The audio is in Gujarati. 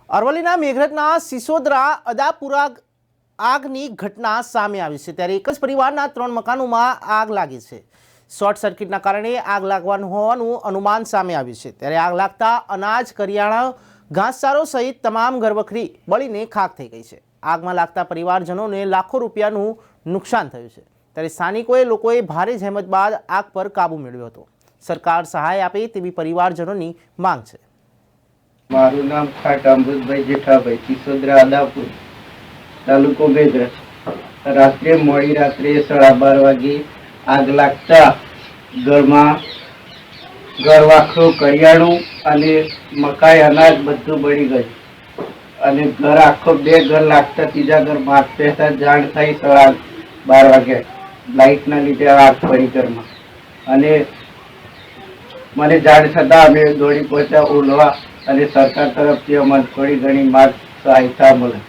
અરવલ્લીના મેઘરજના સિસોદરા અદાપુરા આગની ઘટના સામે આવી છે ત્યારે એક જ પરિવારના 3 મકાનોમાં આગ લાગી છે। શોર્ટ સર્કિટના કારણે આગ લાગવાનું હોવાનું અનુમાન સામે આવ્યું છે ત્યારે આગ લાગતા અનાજ કરિયાણા ઘાસચારો સહિત તમામ ઘરવખરી બળીને ખાખ થઈ ગઈ છે। આગમાં લાગતા પરિવારજનોને લાખો રૂપિયાનું નુકસાન થયું છે ત્યારે સ્થાનિકોએ લોકોએ ભારે જહેમત બાદ આગ પર કાબુ મેળવ્યો હતો। સરકાર સહાય આપે તેવી પરિવારજનોની માંગ છે। મારું નામ ખાટ અમૃતભાઈ જેઠાભાઈ, સિસોદરા આદાપુર, તાલુકો મેઘરજ। રાત્રે મોડી રાત્રે 12:30 વાગે આગ લાગતા ઘરવાખરું કરિયાણું અને મકાઈ અનાજ બધું બળી ગયું અને ઘર આખો 2 ઘર લાગતા ત્રીજા ઘર માગ પહેતા જાણ થઈ 12:30 વાગે લાઇટના લીધે આગ પડી ઘરમાં અને મને જાણ થતાં અમે દોડી પહોંચ્યા ઉલવા અને સરકાર તરફથી અમને થોડી ઘણી સહાયતા મળે।